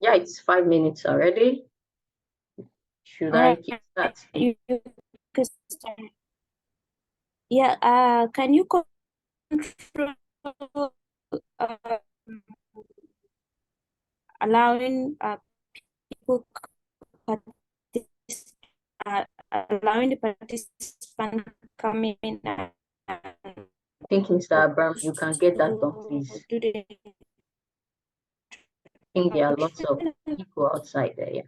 Yeah, it's 5 minutes already. Should I Alright, kick that? you can start. Yeah, can you control uh, allowing people partic- uh, allowing the participant come in and I think, Mr. Abram, you can get that done, please. do the I think there are lots of introduction? people outside there. Yeah,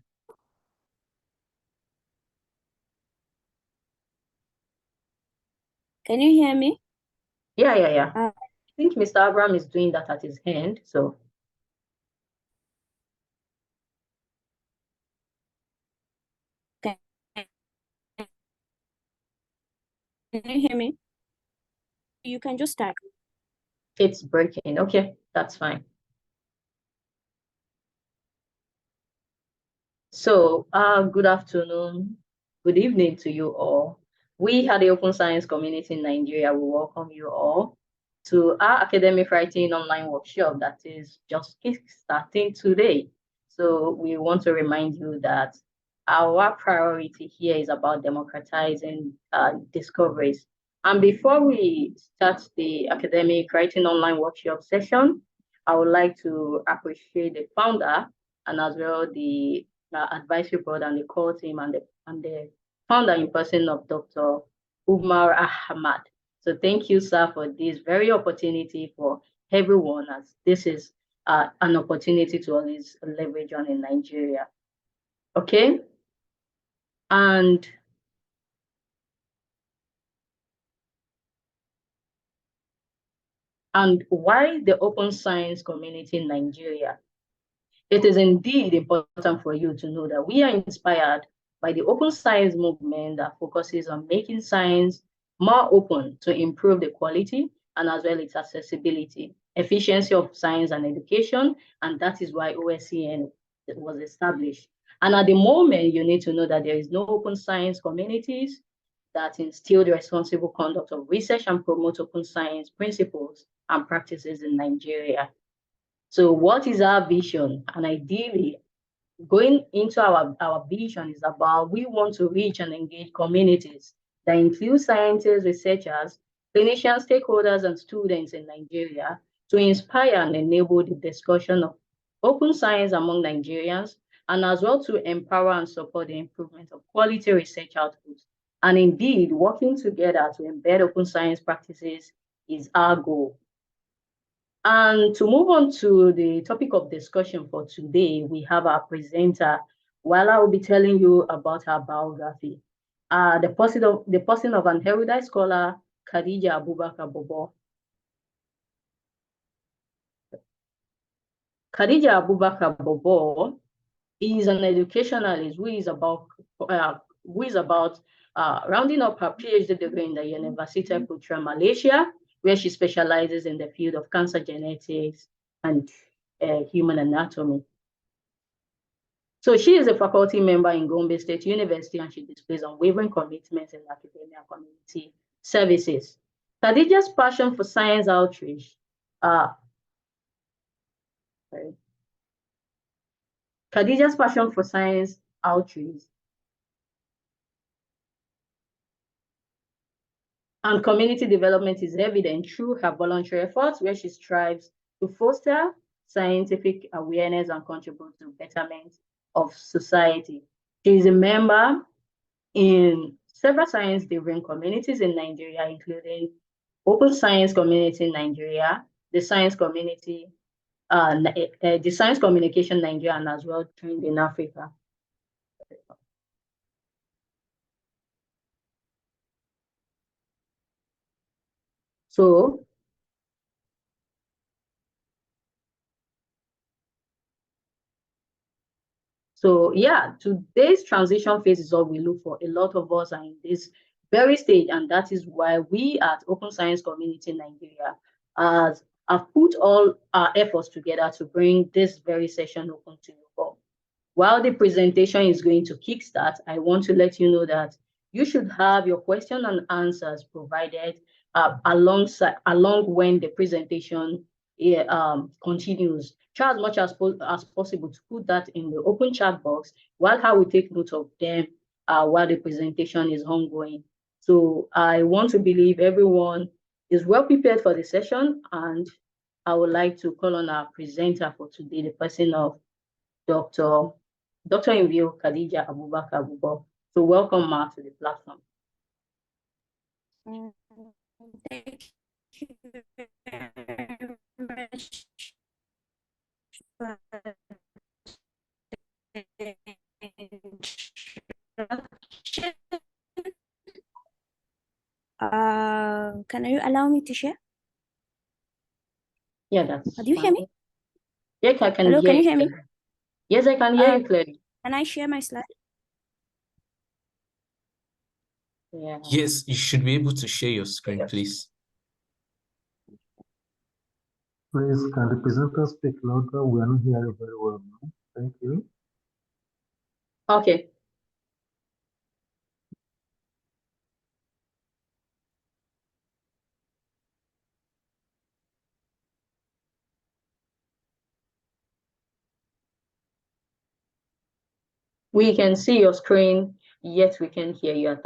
Can you hear me? yeah. Uh, I think Mr. Abram is doing that at his hand. So, can, can you hear me? You can just start. it's breaking. Okay, that's fine. So, good afternoon, good evening to you all. We at the Open Science Community in Nigeria will welcome you all to our academic writing online workshop that is just starting today. So, we want to remind you that our priority here is about democratizing discoveries. And before we start the academic writing online workshop session, I would like to appreciate the founder and as well the advisory board and the core team and the founder in person of Dr. Umar Ahmad. So thank you, sir, for this very opportunity for everyone, as this is an opportunity to always leverage on in Nigeria. Okay, and why the open science community in Nigeria? It is indeed important for you to know that we are inspired by the open science movement that focuses on making science more open to improve the quality and as well its accessibility, efficiency of science and education, and that is why OSCN was established. And at the moment, you need to know that there is no open science communities that instill the responsible conduct of research and promote open science principles and practices in Nigeria. So what is our vision? And ideally, going into our vision is about we want to reach and engage communities that include scientists, researchers, clinicians, stakeholders, and students in Nigeria to inspire and enable the discussion of open science among Nigerians, and as well to empower and support the improvement of quality research outputs. And indeed, working together to embed open science practices is our goal. And to move on to the topic of discussion for today, we have our presenter. While I will be telling you about her biography, the person of an erudite scholar, Khadija Abubakar Bobo. Khadija Abubakar Bobo is an educationalist who is about rounding up her PhD degree in the University of Putra, Malaysia, where she specializes in the field of cancer genetics and human anatomy. So she is a faculty member in Gombe State University, and she displays unwavering commitment in academia and community services. Khadija's passion for science outreach, uh, sorry. Khadija's passion for science outreach and community development is evident through her voluntary efforts, where she strives to foster scientific awareness and contribute to betterment of society. She is a member in several science-driven communities in Nigeria, including Open Science Community in Nigeria, the Science Community, the Science Communication Nigeria, and as well Trained in Africa. So, so yeah, today's transition phase is what we look for. A lot of us are in this very stage, and that is why we at Open Science Community Nigeria have put all our efforts together to bring this very session open to you all. While the presentation is going to kickstart, I want to let you know that you should have your question and answers provided along when the presentation continues. Try as much as possible to put that in the open chat box while I will take note of them while the presentation is ongoing. So I want to believe everyone is well prepared for the session, and I would like to call on our presenter for today, the person of Dr. Invio Khadija Abubakar Abubo. So welcome, Ma, to the platform. Thank you very much for the introduction. Can you allow me to share? Yeah, that's Do you hear me? Yeah, I can Hello, hear can you hear me? Yes, I can hear you clearly. Can I share my slide? Yeah. Yes, you should be able to share your screen, please. Please, can the presenter speak louder? We are not hearing very well now. Thank you. Okay. We can see your screen, yet we can hear you at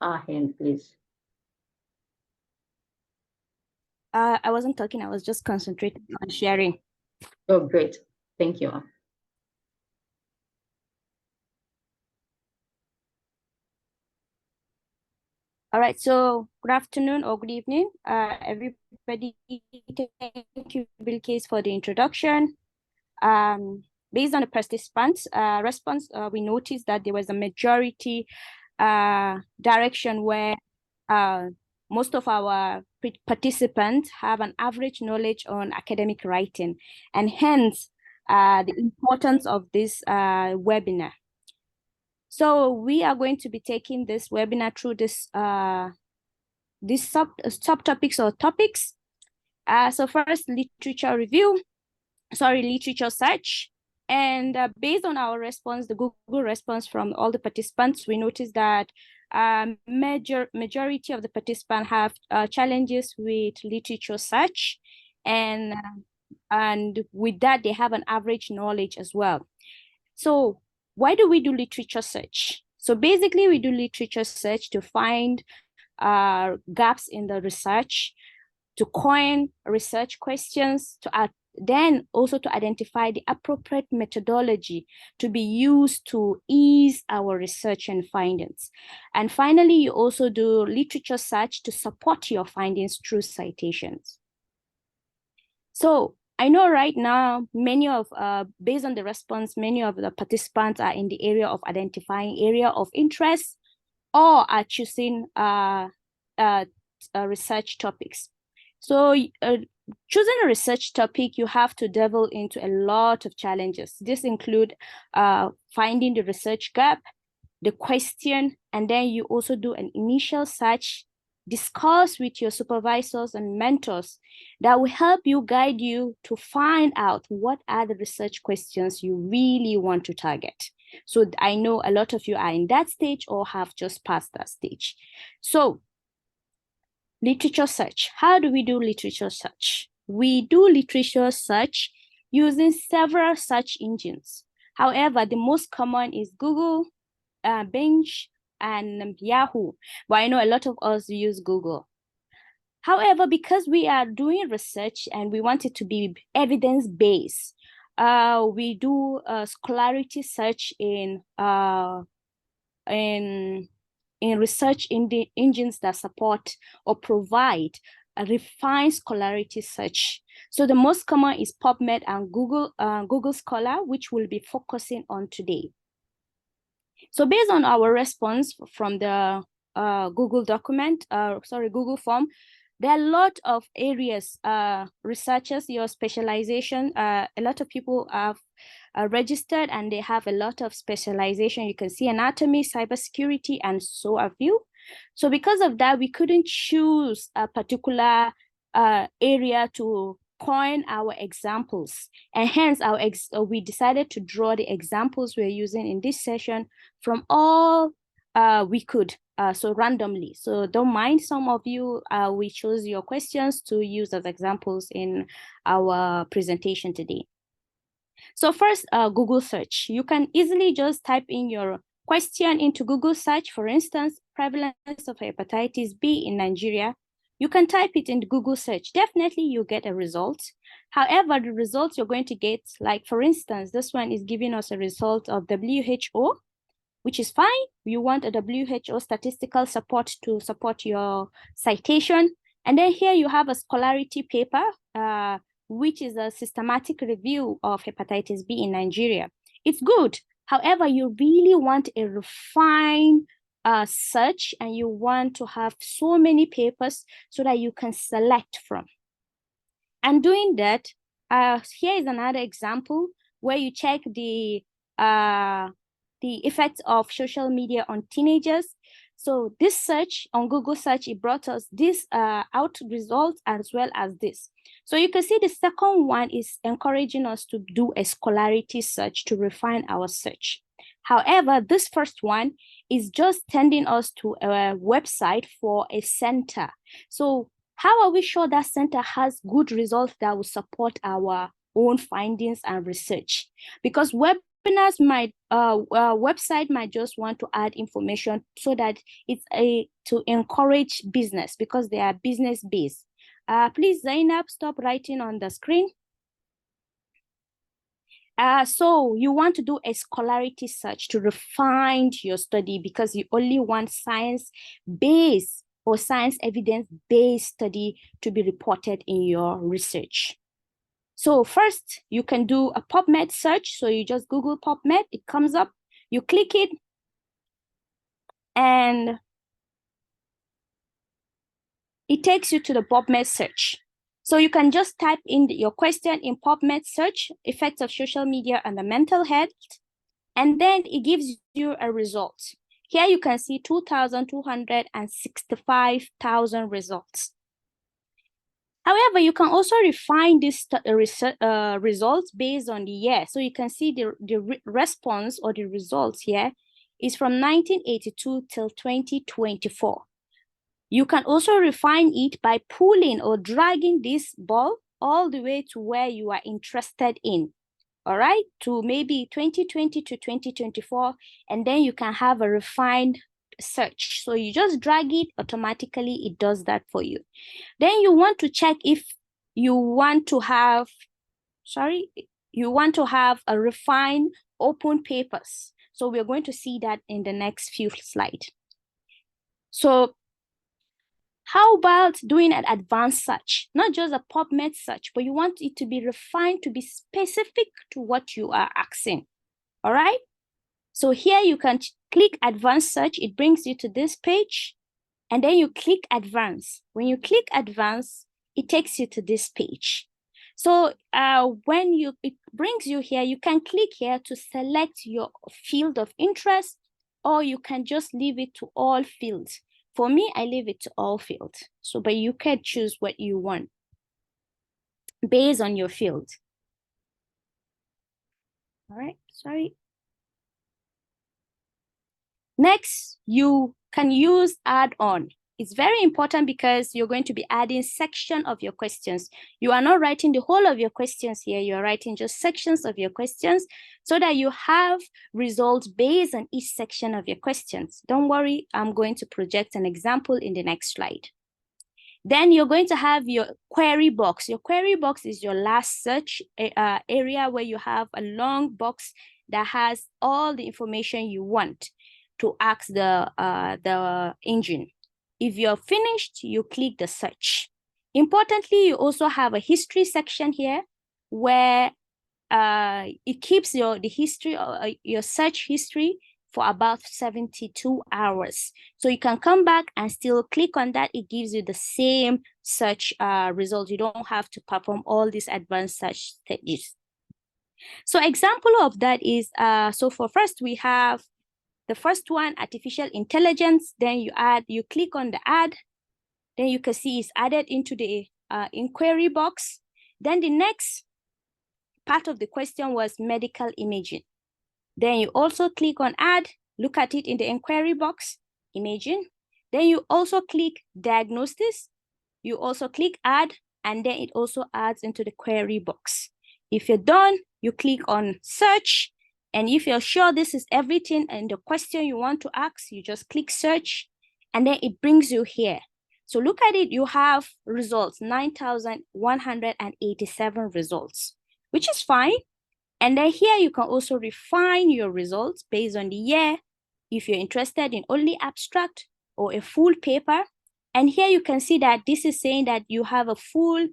our hand, please. I wasn't talking, I was just concentrating on sharing. Oh, great. Thank you. All right, so good afternoon or good evening, everybody. Thank you, Bilkis, for the introduction. Based on the participants' response, we noticed that there was a majority direction where most of our participants have an average knowledge on academic writing, and hence the importance of this webinar. So we are going to be taking this webinar through this these subtopics or topics. So first, literature search. And based on our response, the Google response from all the participants, we noticed that majority of the participants have challenges with literature search, and with that, they have an average knowledge as well. So why do we do literature search? So basically, we do literature search to find gaps in the research, to coin research questions, then also to identify the appropriate methodology to be used to ease our research and findings. And finally, you also do literature search to support your findings through citations. So I know right now, based on the response, many of the participants are in the area of identifying area of interest or are choosing research topics. So choosing a research topic, you have to delve into a lot of challenges. This include finding the research gap, the question, and then you also do an initial search, discuss with your supervisors and mentors that will help you guide you to find out what are the research questions you really want to target. So I know a lot of you are in that stage or have just passed that stage. So literature search. How do we do literature search? We do literature search using several search engines. However, the most common is Google, Bing, and Yahoo. But I know a lot of us use Google. However, because we are doing research and we want it to be evidence-based, we do a scholarity search in research engines that support or provide a refined scholarity search. So the most common is PubMed and Google Scholar, which we'll be focusing on today. So based on our response from the Google form, there are a lot of areas, researchers, your specialization, a lot of people have registered and they have a lot of specialization. You can see anatomy, cybersecurity, and so have you. So because of that, we couldn't choose a particular area to coin our examples, and hence we decided to draw the examples we're using in this session from all we could so randomly. So don't mind, some of you, we chose your questions to use as examples in our presentation today. So first, Google search. You can easily just type in your question into Google search. For instance, prevalence of hepatitis B in Nigeria. You can type it in Google search. Definitely you get a result. However, the results you're going to get, like for instance, this one is giving us a result of WHO, which is fine. You want a WHO statistical support to support your citation. And then here you have a scholarity paper, which is a systematic review of hepatitis B in Nigeria. It's good. However, you really want a refined search, and you want to have so many papers so that you can select from. And doing that, here is another example where you check the effects of social media on teenagers. So this search on Google search, it brought us this out results as well as this. So you can see the second one is encouraging us to do a scholarity search to refine our search. However, this first one is just sending us to a website for a center. So how are we sure that center has good results that will support our own findings and research? Because webinars might, website might just want to add information so that it's to encourage business because they are business based. Please, Zainab, stop writing on the screen. So you want to do a scholarity search to refine your study because you only want science-based or science evidence-based study to be reported in your research. So first, you can do a PubMed search. So you just Google PubMed, it comes up, you click it, and it takes you to the PubMed search. So you can just type in your question in PubMed search, effects of social media on the mental health, and then it gives you a result. Here you can see 2,265,000 results. However, you can also refine this results based on the year. So you can see the response or the results here is from 1982 till 2024. You can also refine it by pulling or dragging this ball all the way to where you are interested in, all right, to maybe 2020 to 2024, and then you can have a refined search. So you just drag it, automatically it does that for you. Then you want to check if you want to have, you want to have a refined open papers. So we're going to see that in the next few slides. So how about doing an advanced search? Not just a PubMed search, but you want it to be refined to be specific to what you are asking, all right? So here you can click advanced search. It brings you to this page, and then you click advanced. When you click advanced, it takes you to this page. So when it brings you here, you can click here to select your field of interest, or you can just leave it to all fields. For me, I leave it to all fields. So, but you can choose what you want based on your field. All right, sorry. Next, you can use add-on. It's very important because you're going to be adding section of your questions. You are not writing the whole of your questions here. You're writing just sections of your questions so that you have results based on each section of your questions. Don't worry, I'm going to project an example in the next slide. Then you're going to have your query box. Your query box is your last search area where you have a long box that has all the information you want to ask the engine. If you're finished, you click the search. Importantly, you also have a history section here where it keeps the history, your search history for about 72 hours. So you can come back and still click on that. It gives you the same search result. You don't have to perform all these advanced search stages. So example of that is, so for first we have the first one, artificial intelligence. Then you click on the add. Then you can see it's added into the inquiry box. Then the next part of the question was medical imaging. Then you also click on add, look at it in the inquiry box. imaging. Then you also click diagnosis. You also click add, and then it also adds into the query box. If you're done, you click on search. And if you're sure this is everything and the question you want to ask, you just click search, and then it brings you here. So look at it, you have results, 9,187 results, which is fine. And then here you can also refine your results based on the year, if you're interested in only abstract or a full paper. And here you can see that this is saying that you have a full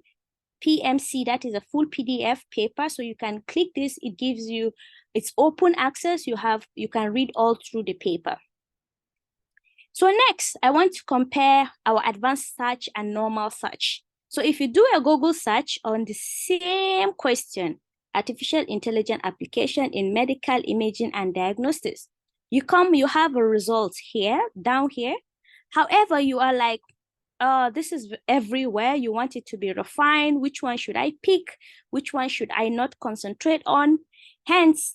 PMC, that is a full PDF paper. So you can click this, it gives you, it's open access, you can read all through the paper. So next, I want to compare our advanced search and normal search. So if you do a Google search on the same question, artificial intelligence application in medical imaging and diagnostics, you have a result here, down here. However, you are like, this is everywhere. You want it to be refined. Which one should I pick? Which one should I not concentrate on? Hence,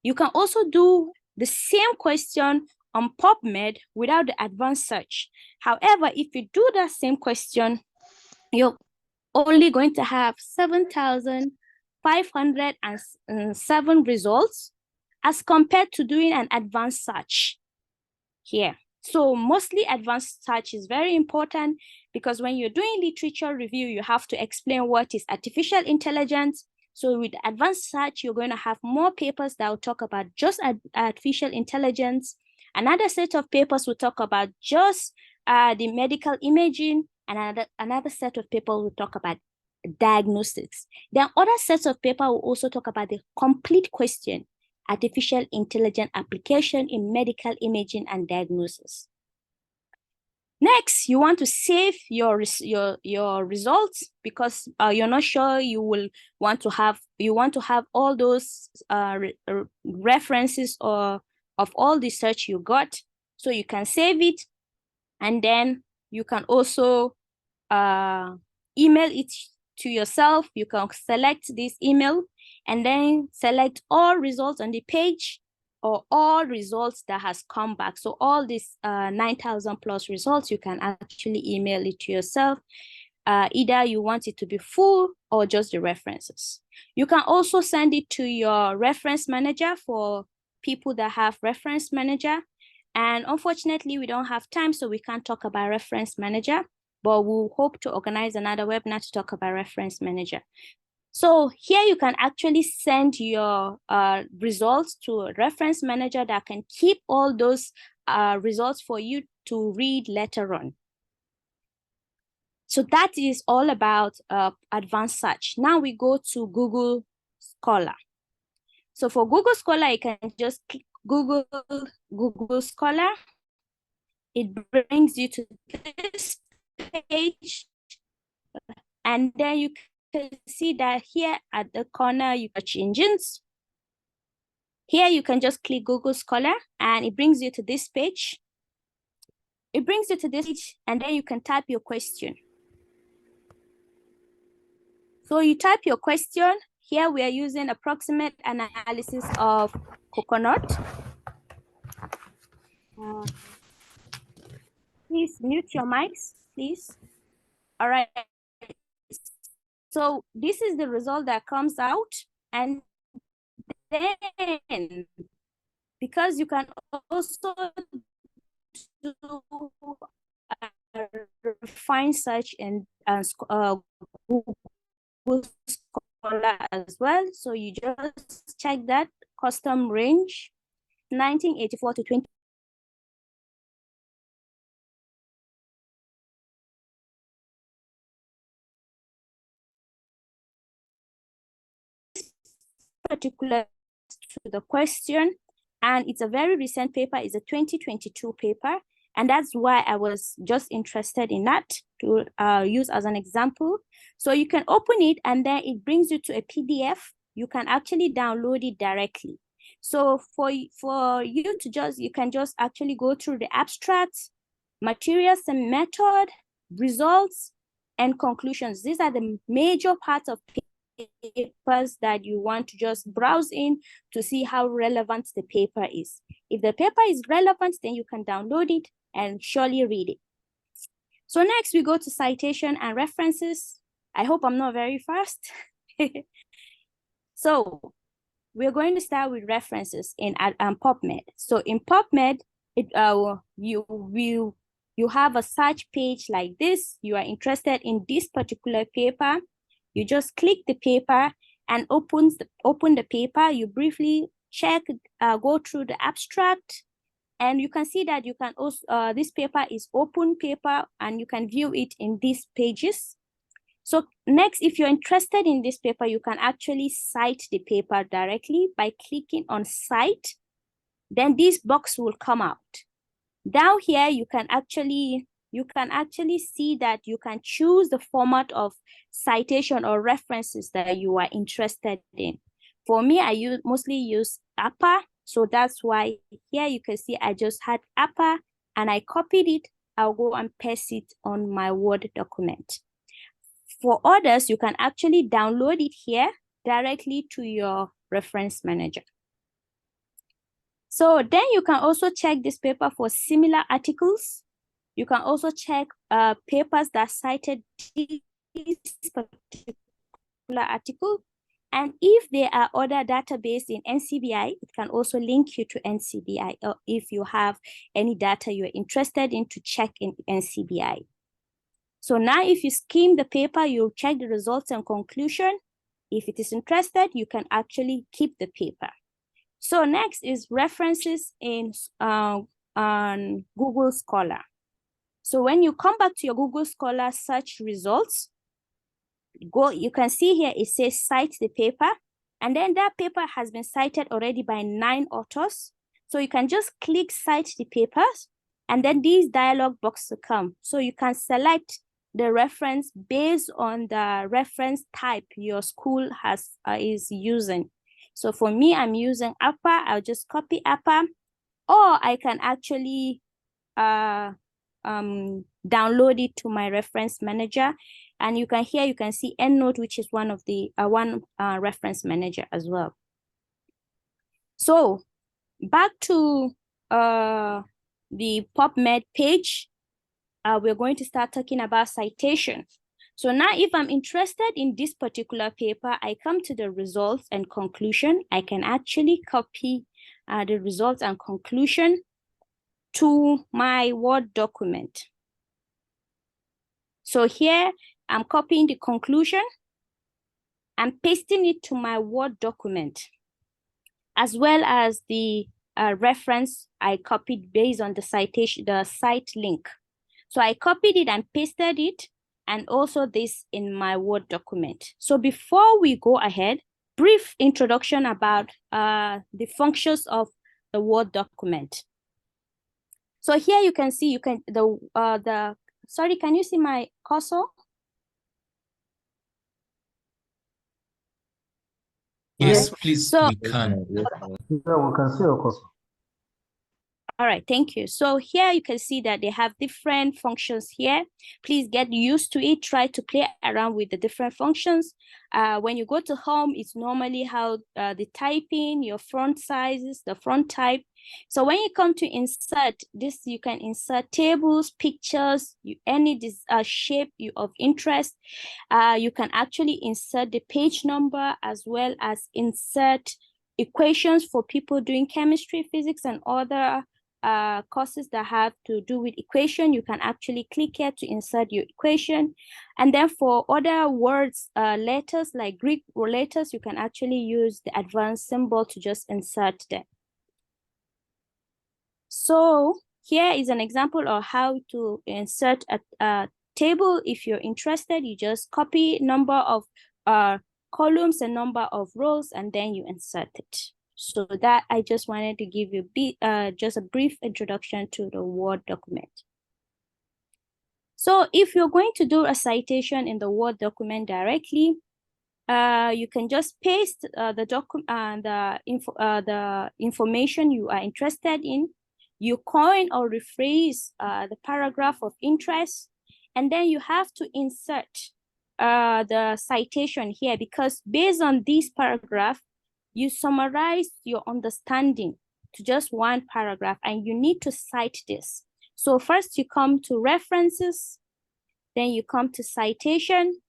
you can also do the same question on PubMed without the advanced search. However, if you do that same question, you're only going to have 7,507 results as compared to doing an advanced search here. So mostly advanced search is very important because when you're doing literature review, you have to explain what is artificial intelligence. So with advanced search, you're going to have more papers that will talk about just artificial intelligence. Another set of papers will talk about just the medical imaging, and another set of papers will talk about diagnostics. Then other sets of paper will also talk about the complete question, artificial intelligence application in medical imaging and diagnosis. Next, you want to save your results because you're not sure you want to have all those references of all the search you got. So you can save it, and then you can also email it to yourself. You can select this email and then select all results on the page or all results that has come back. So all these 9,000 plus results, you can actually email it to yourself. Either you want it to be full or just the references. You can also send it to your reference manager for people that have reference manager. And unfortunately, we don't have time, so we can't talk about reference manager, but we'll hope to organize another webinar to talk about reference manager. So here you can actually send your results to a reference manager that can keep all those results for you to read later on. So that is all about advanced search. Now we go to Google Scholar. So for Google Scholar, you can just click Google Scholar. It brings you to this page. And then you can see that here at the corner, you got engines. Here you can just click Google Scholar and it brings you to this page. It brings you to this page and then you can type your question. So you type your question. Here we are using approximate analysis of coconut. Please mute your mics, please. All right. So this is the result that comes out. And then, because you can also do refine search and Google Scholar as well. So you just check that custom range, 1984 to 20. Particular to the question, and it's a very recent paper. It's a 2022 paper, and that's why I was just interested in that to use as an example. So you can open it and then it brings you to a PDF. You can actually download it directly. So for you to you can just actually go through the abstract, materials and method, results, and conclusions. These are the major parts of papers that you want to just browse in to see how relevant the paper is. If the paper is relevant, then you can download it and surely read it. So next we go to citation and references. I hope I'm not very fast. So we're going to start with references in PubMed. So in PubMed, you have a search page like this. You are interested in this particular paper. You just click the paper and open the paper. You briefly check, go through the abstract, and you can see that you can also this paper is open paper, and you can view it in these pages. So next, if you're interested in this paper, you can actually cite the paper directly by clicking on cite. Then this box will come out. Down here, you can actually see that you can choose the format of citation or references that you are interested in. For me, I mostly use APA. So that's why here you can see I just had APA and I copied it. I'll go and paste it on my Word document. For others, you can actually download it here directly to your reference manager. So then you can also check this paper for similar articles. You can also check papers that cited this particular article. And if there are other databases in NCBI, it can also link you to NCBI, or if you have any data you're interested in to check in NCBI. So now if you skim the paper, you'll check the results and conclusion. If it is interested, you can actually keep the paper. So next is references in on Google Scholar. So when you come back to your Google Scholar search results, you can see here it says cite the paper, and then that paper has been cited already by 9 authors. So you can just click cite the papers, and then these dialog boxes come. So you can select the reference based on the reference type your school is using. So for me, I'm using APA. I'll just copy APA, or I can actually download it to my reference manager. And you can see EndNote, which is one of the reference manager as well. So back to the PubMed page. We're going to start talking about citation. So now if I'm interested in this particular paper, I come to the results and conclusion. I can actually copy the results and conclusion to my Word document. So here I'm copying the conclusion and pasting it to my Word document, as well as the reference I copied based on the citation, the site link. So I copied it and pasted it, and also this in my Word document. So before we go ahead, brief introduction about the functions of the Word document. So here you can see, sorry, can you see my cursor? Yes, right. please, So, we can. Yeah, we can see your cursor. All right, thank you. So here you can see that they have different functions here. Please get used to it. Try to play around with the different functions. When you go to home, it's normally how the typing, your font sizes, the font type. So when you come to insert this, you can insert tables, pictures, any shape of interest. You can actually insert the page number, as well as insert equations for people doing chemistry, physics, and other courses that have to do with equation. You can actually click here to insert your equation. And then for other words, letters like Greek letters, you can actually use the advanced symbol to just insert them. So here is an example of how to insert a table. If you're interested, you just copy number of columns and number of rows, and then you insert it. So that I just wanted to give you just a brief introduction to the Word document. So if you're going to do a citation in the Word document directly, you can just paste the information you are interested in. You coin or rephrase the paragraph of interest, and then you have to insert the citation here, because based on this paragraph, you summarize your understanding to just one paragraph, and you need to cite this. So first you come to references, then you come to citation,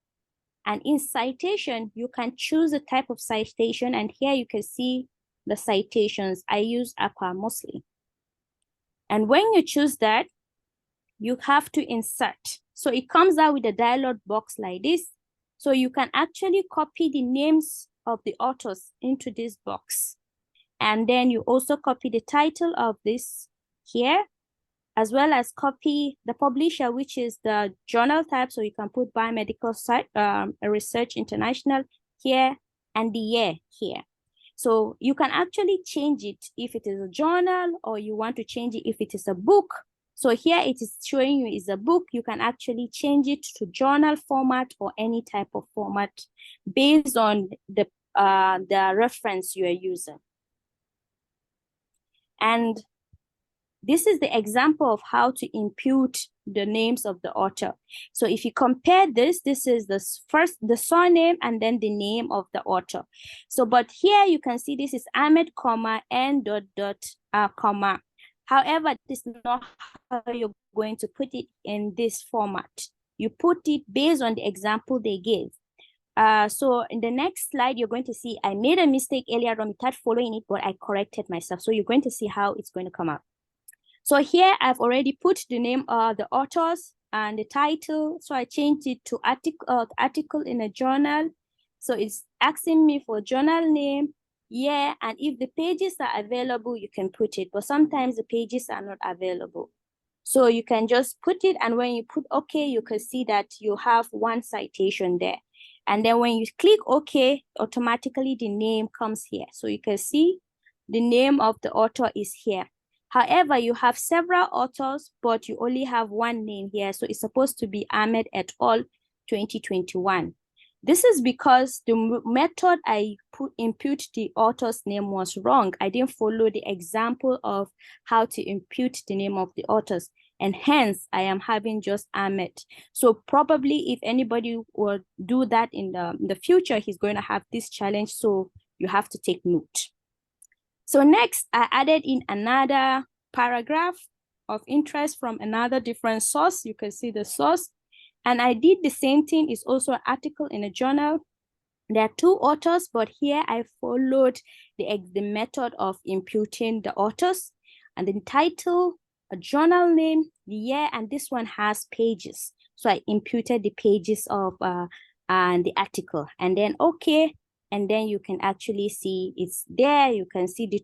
and in citation, you can choose the type of citation, and here you can see the citations. I use Aqua mostly. And when you choose that, you have to insert. So it comes out with a dialog box like this. So you can actually copy the names of the authors into this box. And then you also copy the title of this here, as well as copy the publisher, which is the journal type. So you can put Biomedical Research International here and the year here. So you can actually change it if it is a journal, or you want to change it if it is a book. So here it is showing you is a book. You can actually change it to journal format or any type of format based on the reference you are using. And this is the example of how to impute the names of the author. So if you compare this is the surname and then the name of the author. So, but here you can see this is Ahmed, comma, N comma. However, this is not how you're going to put it in this format. You put it based on the example they gave. So in the next slide, you're going to see I made a mistake earlier on without following it, but I corrected myself. So you're going to see how it's going to come out. So here I've already put the name of the authors and the title. So I changed it to article in a journal. So it's asking me for journal name, yeah, and if the pages are available, you can put it, but sometimes the pages are not available. So you can just put it, and when you put OK, you can see that you have one citation there. And then when you click OK, automatically the name comes here. So you can see the name of the author is here. However, you have several authors, but you only have one name here. So it's supposed to be Ahmed et al. 2021. This is because the method I impute the author's name was wrong. I didn't follow the example of how to impute the name of the authors. And hence, I am having just Ahmed. So probably if anybody will do that in the future, he's going to have this challenge. So you have to take note. So next, I added in another paragraph of interest from another different source. You can see the source. And I did the same thing. It's also an article in a journal. There are two authors, but here I followed the method of imputing the authors. And the title, a journal name, the year, and this one has pages. So I imputed the pages of the article. And then, okay. And then you can actually see it's there. You can see the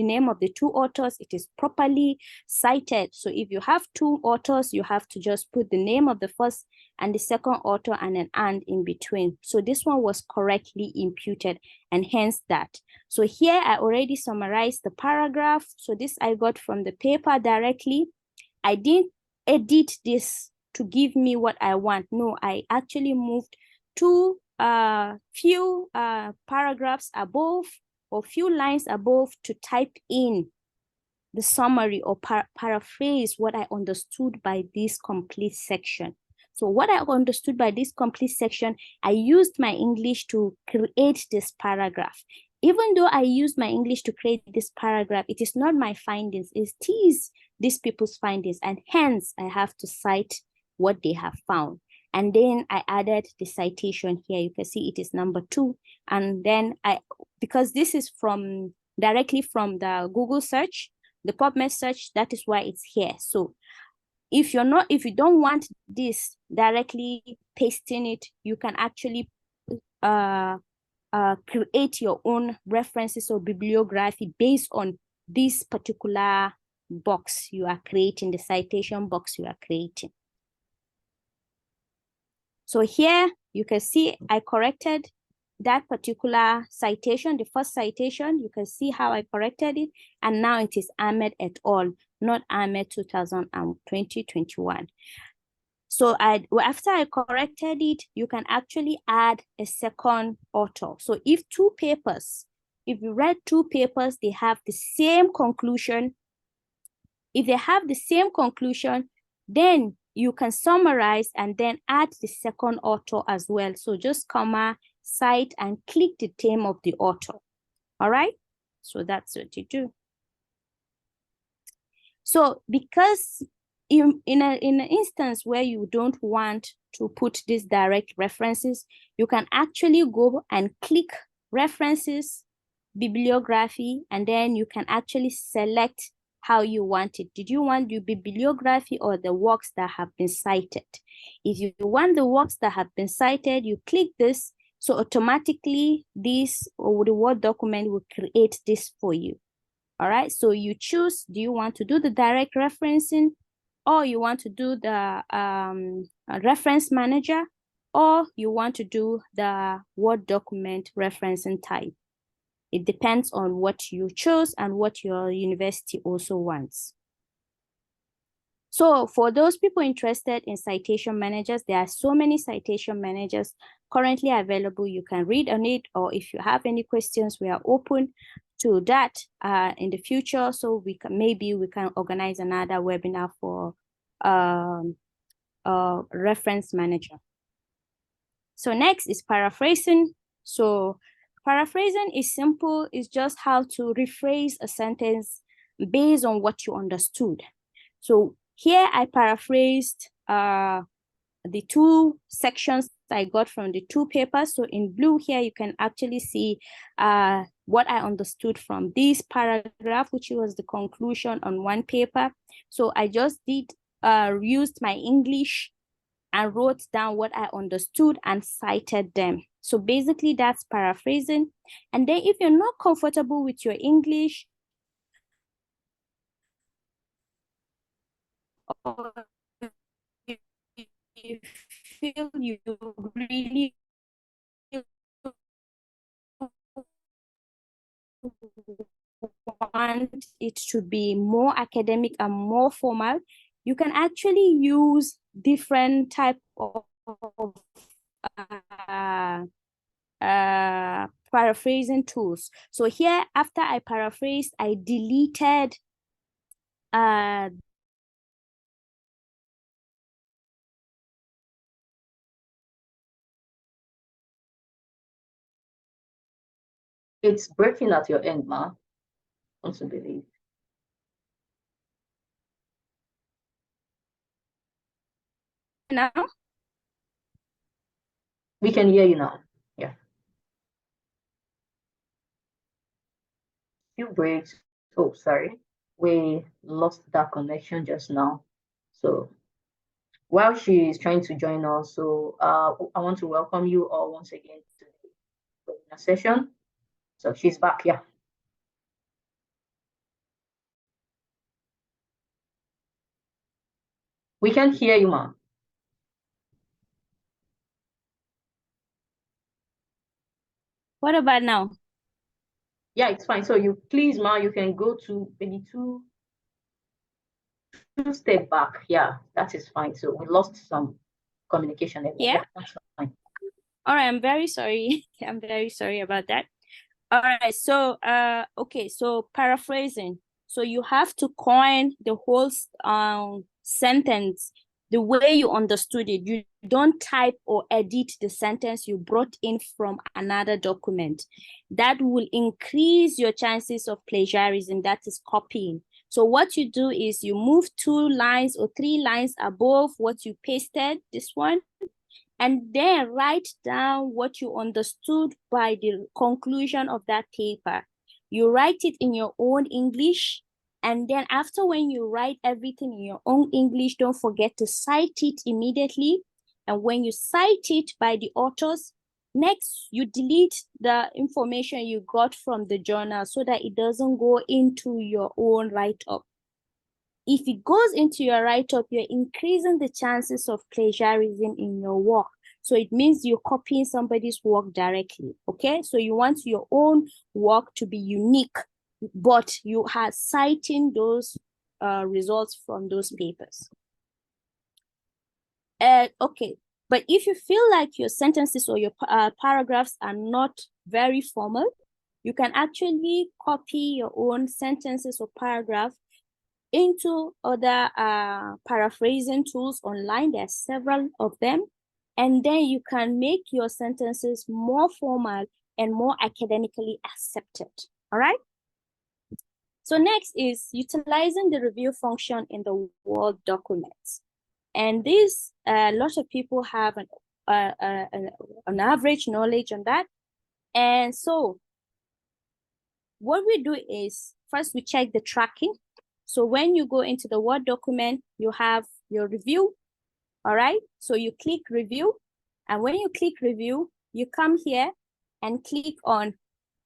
name of the two authors. It is properly cited. So if you have two authors, you have to just put the name of the first and the second author and an and in between. So this one was correctly imputed, and hence that. So here I already summarized the paragraph. So this I got from the paper directly. I didn't edit this to give me what I want. No, I actually moved to few paragraphs above or few lines above to type in the summary or paraphrase what I understood by this complete section. So what I understood by this complete section, I used my English to create this paragraph. Even though I used my English to create this paragraph, it is not my findings, it is these people's findings, and hence I have to cite what they have found. And then I added the citation here. You can see it is number 2. And then because this is directly from the Google search, the PubMed search, that is why it's here. So if you don't want this directly pasting it, you can actually create your own references or bibliography based on this particular box you are creating, the citation box you are creating. So here you can see I corrected that particular citation, the first citation. You can see how I corrected it. And now it is Ahmed et al., not Ahmed 2021. So after I corrected it, you can actually add a second author. So if you read two papers, they have the same conclusion. If they have the same conclusion, then you can summarize and then add the second author as well. So just comma, cite, and click the name of the author. All right, so that's what you do. So because in an instance where you don't want to put these direct references, you can actually go and click references, bibliography, and then you can actually select how you want it. Did you want the bibliography or the works that have been cited? If you want the works that have been cited, you click this, so automatically this or the Word document will create this for you. All right, so you choose, do you want to do the direct referencing, or you want to do the reference manager, or you want to do the Word document referencing type. It depends on what you chose and what your university also wants. So for those people interested in citation managers, there are so many citation managers currently available. You can read on it, or if you have any questions, we are open to that in the future. So maybe we can organize another webinar for reference manager. So next is paraphrasing. So paraphrasing is simple. It's just how to rephrase a sentence based on what you understood. So here I paraphrased the two sections I got from the two papers. So in blue here, you can actually see what I understood from this paragraph, which was the conclusion on one paper. So I just used my English and wrote down what I understood and cited them. So basically that's paraphrasing. And then if you're not comfortable with your English, or you feel you really want it to be more academic and more formal, you can actually use different type of paraphrasing tools. So here, after I paraphrased, I deleted It's breaking at your end, Ma. I want to believe. now. We can hear you now. Yeah. Few breaks. Oh, sorry. We lost that connection just now. So while she is trying to join us, so I want to welcome you all once again to the webinar session. So she's back, yeah. We can hear you, ma'am. What about now? Yeah, it's fine. So you please, ma, you can go to maybe two step back. Yeah, that is fine. So we lost some communication. Yeah, that's fine. All right, I'm very sorry. I'm very sorry about that. All right, so okay, so paraphrasing. So you have to coin the whole sentence the way you understood it. You don't type or edit the sentence you brought in from another document. That will increase your chances of plagiarism, that is copying. So what you do is you move 2 lines or 3 lines above what you pasted, this one, and then write down what you understood by the conclusion of that paper. You write it in your own English, and then after when you write everything in your own English, don't forget to cite it immediately. And when you cite it by the authors, next you delete the information you got from the journal so that it doesn't go into your own write-up. If it goes into your write-up, you're increasing the chances of plagiarism in your work. So it means you're copying somebody's work directly, okay? So you want your own work to be unique, but you are citing those results from those papers. Okay, but if you feel like your sentences or your paragraphs are not very formal, you can actually copy your own sentences or paragraph into other paraphrasing tools online. There are several of them. And then you can make your sentences more formal and more academically accepted. All right? So next is utilizing the review function in the Word documents. And this, lots of people have an average knowledge on that. And so what we do is, first we check the tracking. So when you go into the Word document, you have your review, all right? So you click review, and when you click review, you come here and click on,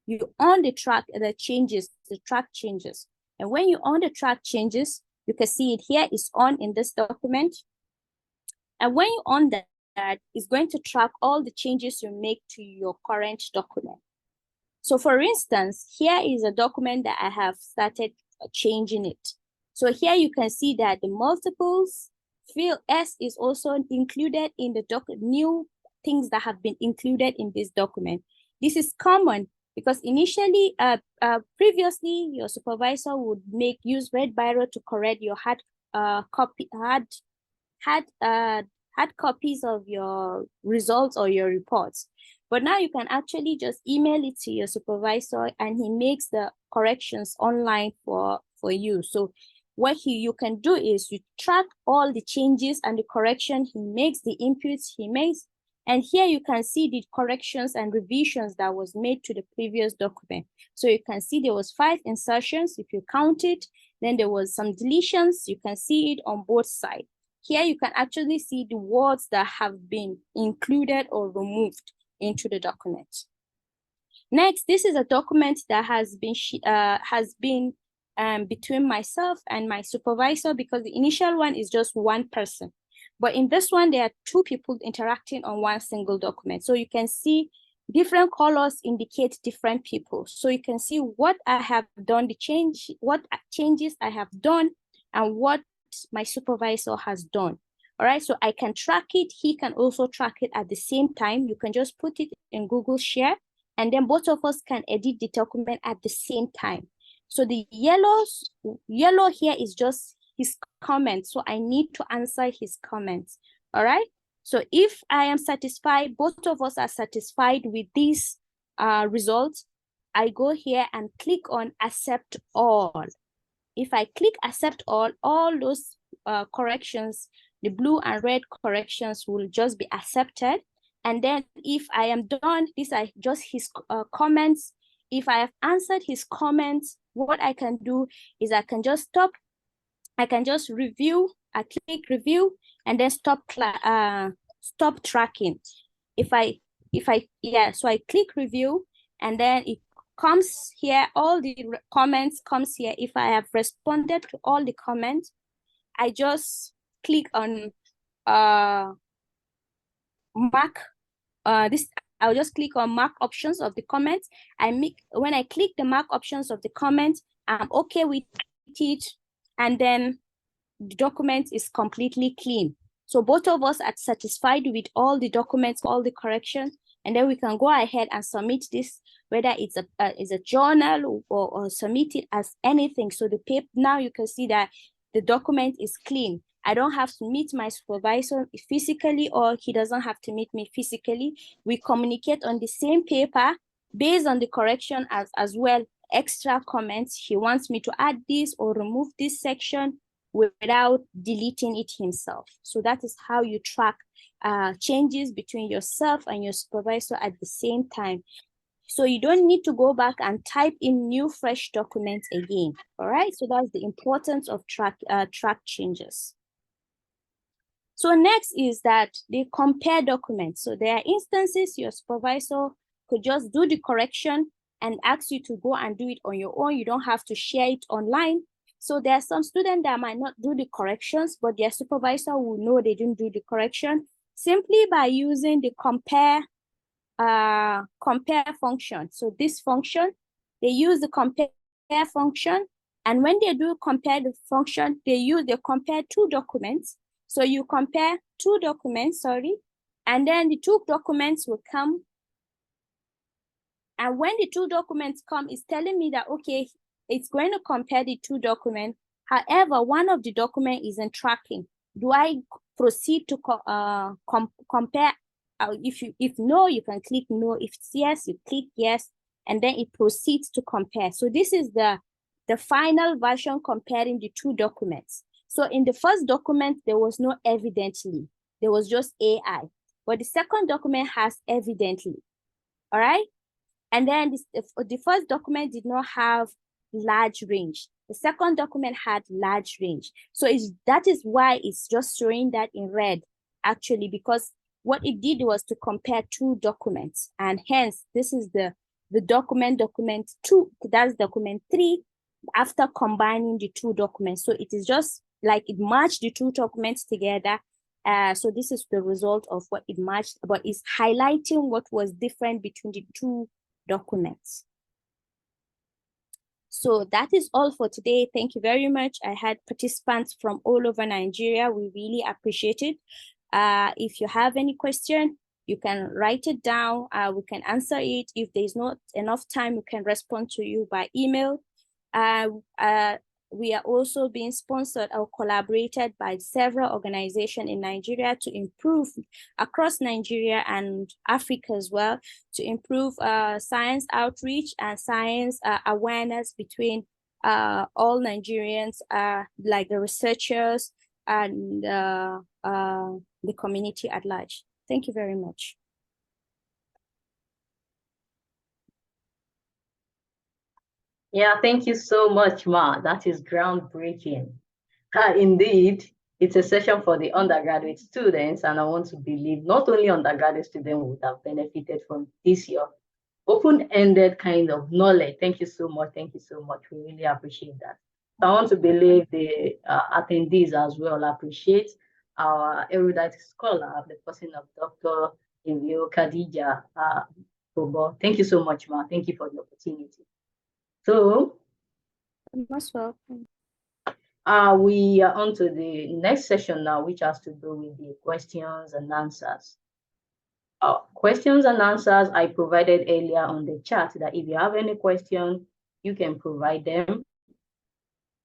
you on the track, the changes, the track changes. And when you on the track changes, you can see it here is on in this document. And when you on that, it's going to track all the changes you make to your current document. So for instance, here is a document that I have started changing it. So here you can see that the multiples, field S is also included in the new things that have been included in this document. This is common because initially, previously, your supervisor would use red biro to correct your hard copies of your results or your reports. But now you can actually just email it to your supervisor and he makes the corrections online for you. So what you can do is you track all the changes and the correction he makes, the inputs he makes. And here you can see the corrections and revisions that was made to the previous document. So you can see there was 5 insertions, if you count it, then there was some deletions, you can see it on both sides. Here you can actually see the words that have been included or removed into the document. Next, this is a document that has been between myself and my supervisor, because the initial one is just one person. But in this one, there are 2 people interacting on one single document. So you can see different colors indicate different people. So you can see what I have done, what changes I have done, and what my supervisor has done. All right, so I can track it. He can also track it at the same time. You can just put it in Google Share, and then both of us can edit the document at the same time. So the yellow here is just his comments. So I need to answer his comments. All right. So if I am satisfied, both of us are satisfied with these results, I go here and click on accept all. If I click accept all those corrections, the blue and red corrections will just be accepted. And then if I am done, these are just his comments. If I have answered his comments, what I can do is I can just stop. I can just review. I click review and then stop tracking. So I click review and then it comes here, all the comments comes here. If I have responded to all the comments, I just click on mark this. I'll just click on mark options of the comments. When I click the mark options of the comments, I'm okay with it, and then the document is completely clean. So both of us are satisfied with all the documents, all the corrections, and then we can go ahead and submit this, whether it's a journal or submit it as anything. So the paper, now you can see that the document is clean. I don't have to meet my supervisor physically, or he doesn't have to meet me physically. We communicate on the same paper based on the correction as well. Extra comments, he wants me to add this or remove this section without deleting it himself. So that is how you track changes between yourself and your supervisor at the same time. So you don't need to go back and type in new fresh documents again. All right, so that's the importance of track changes. So next is that they compare documents. So there are instances your supervisor could just do the correction and ask you to go and do it on your own. You don't have to share it online. So there are some students that might not do the corrections, but their supervisor will know they didn't do the correction simply by using the compare function. So this function, they use the compare function, and when they do compare the function, they compare 2 documents. So you compare 2 documents, and then the 2 documents will come. And when the 2 documents come, it's telling me that, okay, it's going to compare the 2 documents. However, one of the document isn't tracking. Do I proceed to compare? If no, you can click no. If it's yes, you click yes, and then it proceeds to compare. So this is the final version comparing the two documents. So in the first document, there was no evidently. There was just AI. But the second document has evidently. All right? And then the first document did not have large range. The second document had large range. So that is why it's just showing that in red, actually, because what it did was to compare two documents. And hence, this is the document 2, that's document 3, after combining the two documents. So it is just like it matched the two documents together. So this is the result of what it matched, but it's highlighting what was different between the two documents. So that is all for today. Thank you very much. I had participants from all over Nigeria. We really appreciate it. If you have any question, you can write it down. We can answer it. If there's not enough time, we can respond to you by email. We are also being sponsored or collaborated by several organizations in Nigeria to improve across Nigeria and Africa as well, to improve science outreach and science awareness between all Nigerians, like the researchers and the community at large. Thank you very much. Yeah, thank you so much, Ma. That is groundbreaking. Indeed, it's a session for the undergraduate students, and I want to believe not only undergraduate students would have benefited from this year open-ended kind of knowledge. Thank you so much. Thank you so much. We really appreciate that. I want to believe the attendees as well appreciate our erudite scholar, the person of Dr. Emil Khadija Bobo. Thank you so much, Ma. Thank you for the opportunity. So, You're most welcome. we are on to the next session now, which has to do with the questions and answers. Questions and answers I provided earlier on the chat, that if you have any question, you can provide them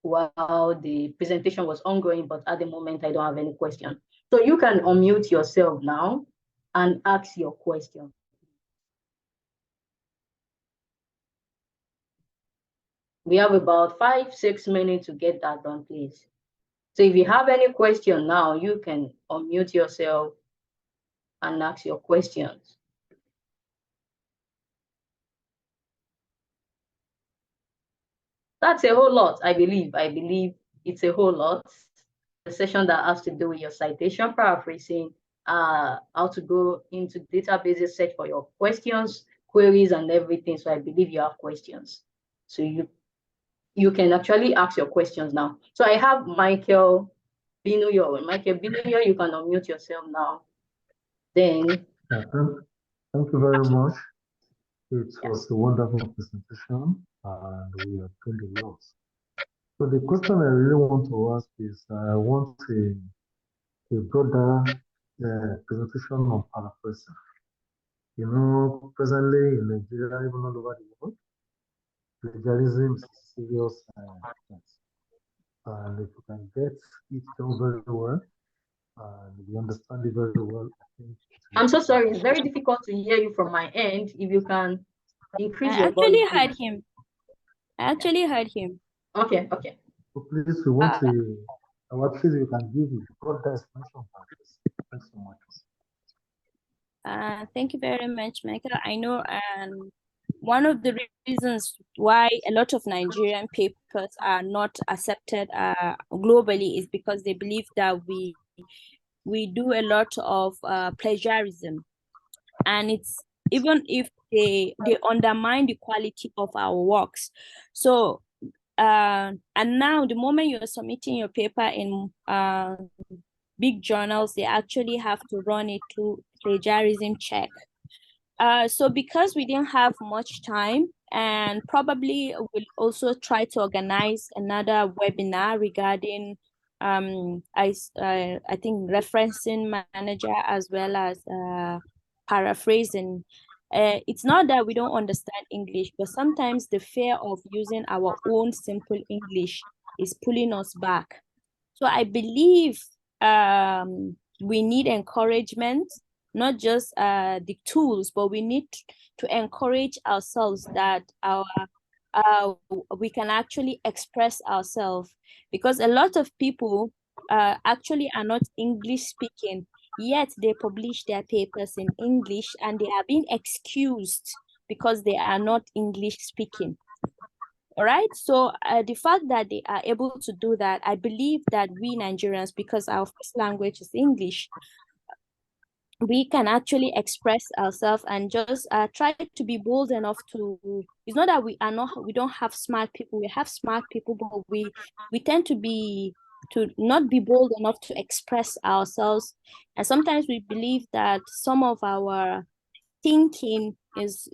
while the presentation was ongoing, but at the moment I don't have any question. So you can unmute yourself now and ask your question. We have about 5-6 minutes to get that done, please. So if you have any question now, you can unmute yourself and ask your questions. That's a whole lot, I believe. I believe it's a whole lot. The session that has to do with your citation paraphrasing, how to go into databases, search for your questions, queries, and everything. So I believe you have questions. So you can actually ask your questions now. So I have Michael Binuyo. Michael Binuyo, you can unmute yourself now. Then. Yeah, thank you very much. It was a wonderful presentation, and we have gained a lot. So the question I really want to ask is, I want a broader presentation on paraphrasing. You know, presently in Nigeria, even all over the world, plagiarism is a serious threat. And if you can get it done very well, and we understand it very well, I think. I'm so sorry, it's very difficult to hear you from my end. If you can increase your volume. I actually heard him. Okay, okay. So please, we want please, you can give a broader explanation about this. Thanks so much. Thank you very much, Michael. I know one of the reasons why a lot of Nigerian papers are not accepted globally is because they believe that we do a lot of plagiarism, and it's even if they undermine the quality of our works. So and now the moment you're submitting your paper in big journals, they actually have to run it through plagiarism check. So because we didn't have much time, and probably we'll also try to organize another webinar regarding I think referencing manager as well as paraphrasing. It's not that we don't understand English, but sometimes the fear of using our own simple English is pulling us back. So I believe we need encouragement, not just the tools, but we need to encourage ourselves that we can actually express ourselves, because a lot of people actually are not English speaking, yet they publish their papers in English and they are being excused because they are not English speaking. All right, so the fact that they are able to do that, I believe that we Nigerians, because our first language is English, we can actually express ourselves and just try to be bold enough to. It's not that we don't have smart people. We have smart people, but we tend to not be bold enough to express ourselves, and sometimes we believe that some of our thinking is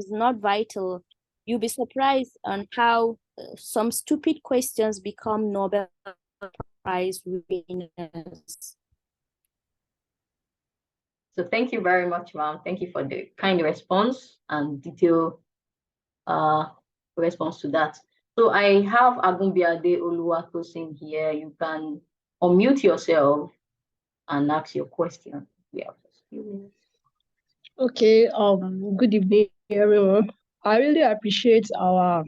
not vital. You'll be surprised on how some stupid questions become Nobel Prize winners. So thank you very much, ma'am. Thank you for the kind response and detailed response to that. So I have Agunbiade Oluwatosin here. You can unmute yourself and ask your question. We have just a few minutes. Okay, good evening, everyone. I really appreciate our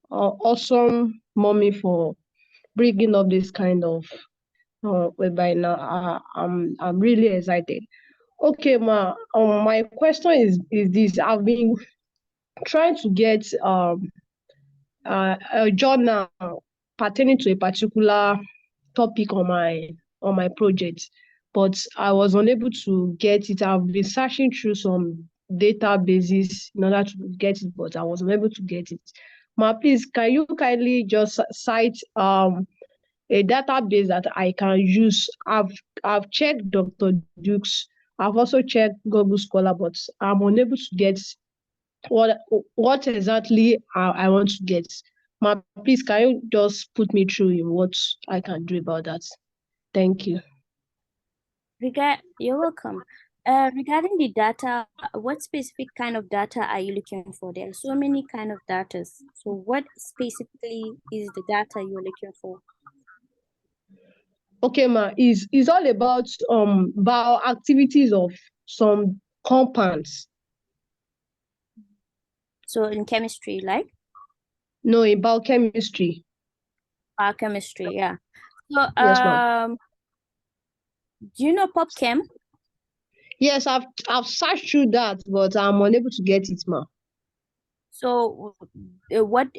awesome mommy for bringing up this kind of webinar. I'm really excited. Okay, ma. My question is this: I've been trying to get a journal pertaining to a particular topic on my project, but I was unable to get it. I've been searching through some databases in order to get it, but I was unable to get it. Ma, please, can you kindly just cite a database that I can use? I've checked Dr. Duke's. I've also checked Google Scholar, but I'm unable to get what exactly I want to get. Ma, please, can you just put me through in what I can do about that? Thank you. You're welcome. Regarding the data, what specific kind of data are you looking for? There are so many kind of data. So what specifically is the data you're looking for? Okay, ma, is all about bioactivities of some compounds. So in chemistry, like? No, in biochemistry. Biochemistry, yeah. So Yes, ma'am. do you know PopChem? Yes, I've searched through that, but I'm unable to get it, ma. So what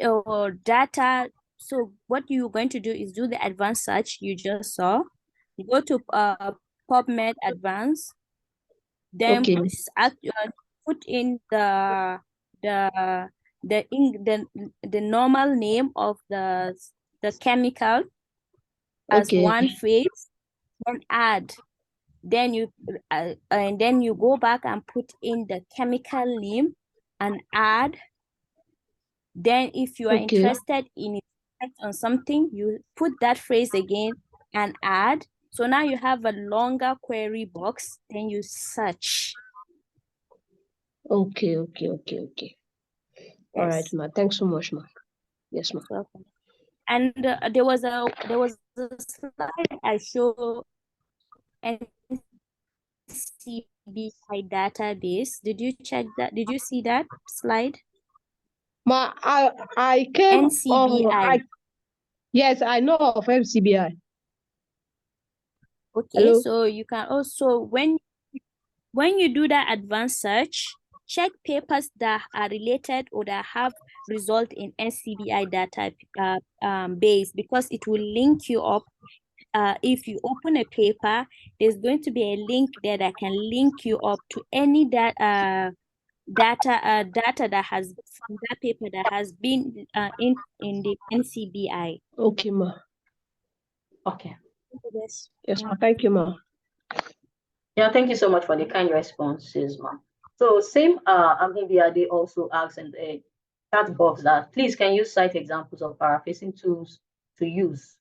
data? So what you're going to do is do the advanced search you just saw. You go to PubMed Advanced. Then Okay. put in the normal name of the chemical as Okay. one phrase, then add. Then you and then you go back and put in the chemical name and add. Then if you are Okay. interested in effect on something, you put that phrase again and add. So now you have a longer query box, then you search. Okay. All Yes. right, ma. Thanks so much, ma. Yes, ma. Welcome. And there was a slide I showed, NCBI database. Did you check that? Did you see that slide? Ma, I came. NCBI. Yes, I know of MCBI. Okay, Hello? so you can also, when you do that advanced search, check papers that are related or that have result in NCBI data base, because it will link you up. If you open a paper, there's going to be a link there that can link you up to any data that has from that paper that has been in the NCBI. Okay, ma. Okay. Yes, ma. Thank you, ma. Yeah, thank you so much for the kind responses, ma'am. So same Agunbiade also asks in the chat box that please can you cite examples of paraphrasing tools to use?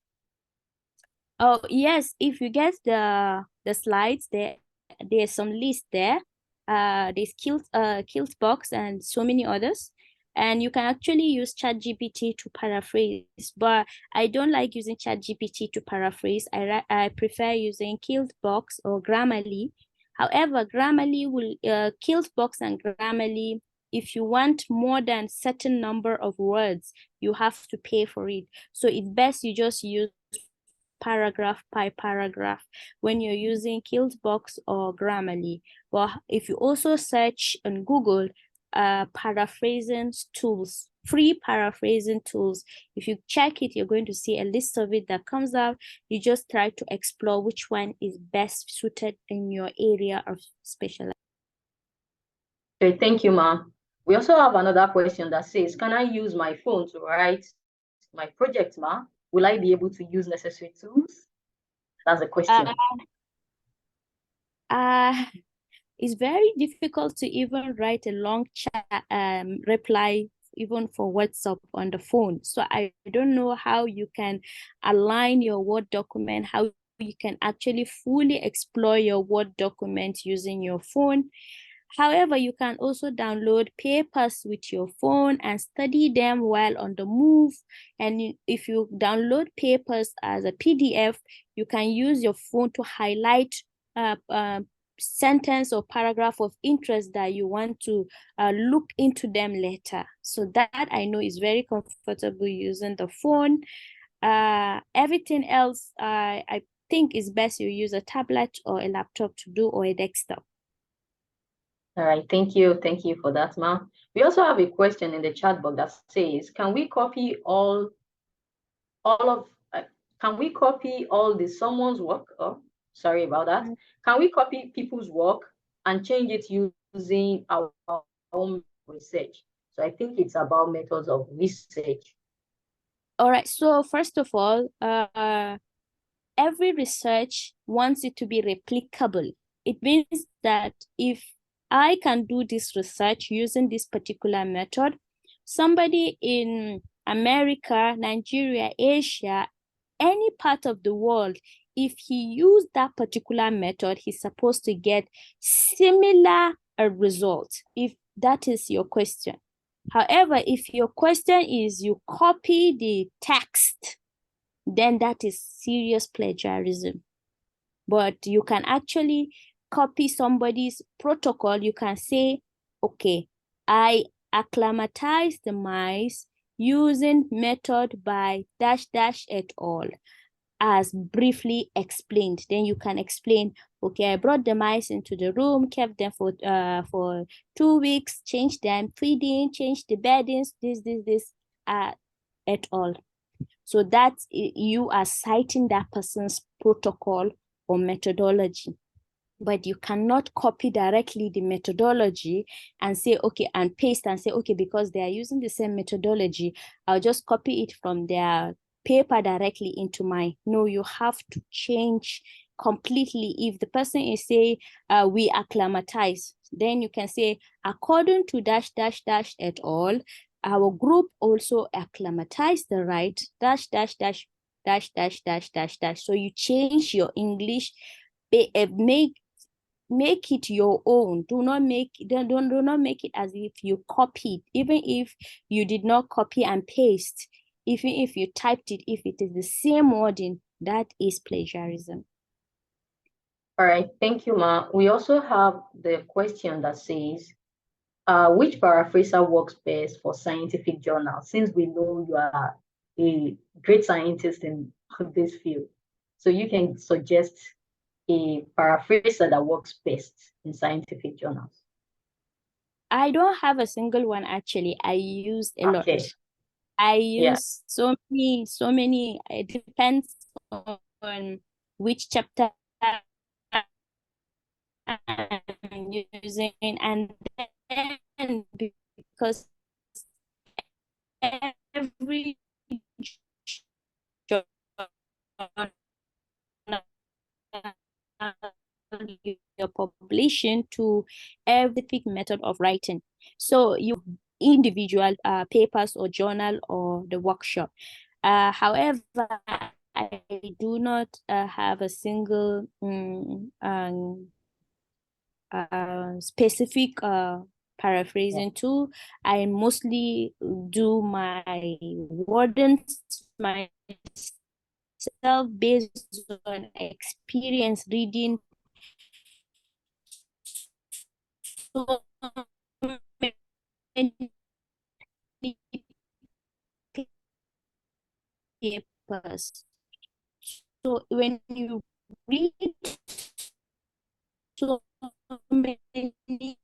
Oh yes, if you get the slides, there's some list there. There's Kilt box and so many others. And you can actually use ChatGPT to paraphrase, but I don't like using ChatGPT to paraphrase. I prefer using Killbox or Grammarly. However, Grammarly will, Killbox and Grammarly, if you want more than certain number of words, you have to pay for it. So it's best you just use paragraph by paragraph when you're using Killbox or Grammarly. But if you also search on Google, paraphrasing tools, free paraphrasing tools, if you check it, you're going to see a list of it that comes out. You just try to explore which one is best suited in your area of specialization. Okay, thank you, ma'am. We also have another question that says, can I use my phone to write my project, ma'am? Will I be able to use necessary tools? That's a question. It's very difficult to even write a long chat reply even for WhatsApp on the phone. So I don't know how you can align your Word document, how you can actually fully explore your Word document using your phone. However, you can also download papers with your phone and study them while on the move. And if you download papers as a PDF, you can use your phone to highlight sentence or paragraph of interest that you want to look into them later. So that I know is very comfortable using the phone. Everything else, I think is best you use a tablet or a laptop to do, or a desktop. All right, thank you. Thank you for that, ma'am. We also have a question in the chat box that says, can we copy all the someone's work? Oh, sorry about that. Can we copy people's work and change it using our own research? So I think it's about methods of research. All right, so first of all, every research wants it to be replicable. It means that if I can do this research using this particular method, somebody in America, Nigeria, Asia, any part of the world, if he used that particular method, he's supposed to get similar result, if that is your question. However, if your question is you copy the text, then that is serious plagiarism. But you can actually copy somebody's protocol. You can say, okay, I acclimatize the mice using method by dash dash et al. As briefly explained. Then you can explain, okay, I brought the mice into the room, kept them for 2 weeks, changed them, feeding, changed the beddings, this, et al. So that you are citing that person's protocol or methodology. But you cannot copy directly the methodology and say, okay, and paste and say, okay, because they are using the same methodology, I'll just copy it from their paper directly into mine. No, you have to change completely. If the person is saying, we acclimatize, then you can say, according to dash dash dash et al., our group also acclimatized the right dash dash dash dash dash dash dash dash. So you change your English, make it your own. Do not make it as if you copied, even if you did not copy and paste. Even if you typed it, if it is the same wording, that is plagiarism. All right, thank you, Ma. We also have the question that says, which paraphraser works best for scientific journals? Since we know you are a great scientist in this field, so you can suggest a paraphraser that works best in scientific journals. I don't have a single one, actually. I use a lot. I use so many. It depends on which chapter I'm using, and then because every your publishing to every method of writing. So you individual papers or journal or the workshop. However, I do not have a single specific paraphrasing tool. I mostly do my wordings myself based on experience reading so many papers. So when you read so many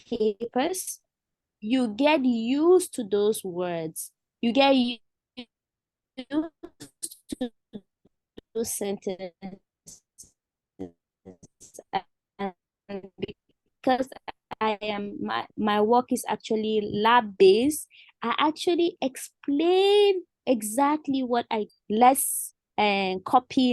papers, you get used to those words. You get used to those sentences. And because my work is actually lab based, I actually explain exactly what I less and copy.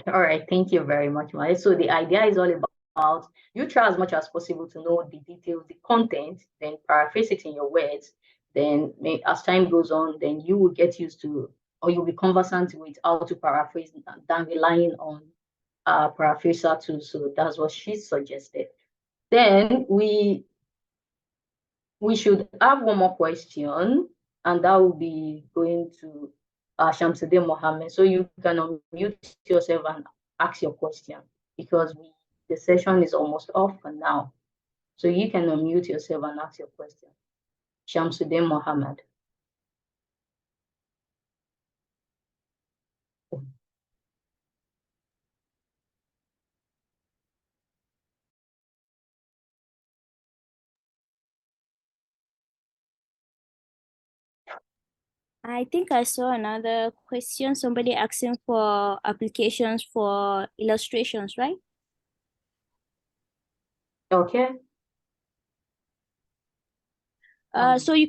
All right, thank you very much, Maya. So the idea is all about you try as much as possible to know the details, the content, then paraphrase it in your words. Then as time goes on, then you will get used to, or you'll be conversant with how to paraphrase than relying on paraphraser too. So that's what she suggested. Then we should have one more question, and that will be going to Shamsuddin Mohammed. So you can unmute yourself and ask your question, because the session is almost off for now. So you can unmute yourself and ask your question. Shamsuddin Mohammed. I think I saw another question, somebody asking for applications for illustrations, right? Okay. So you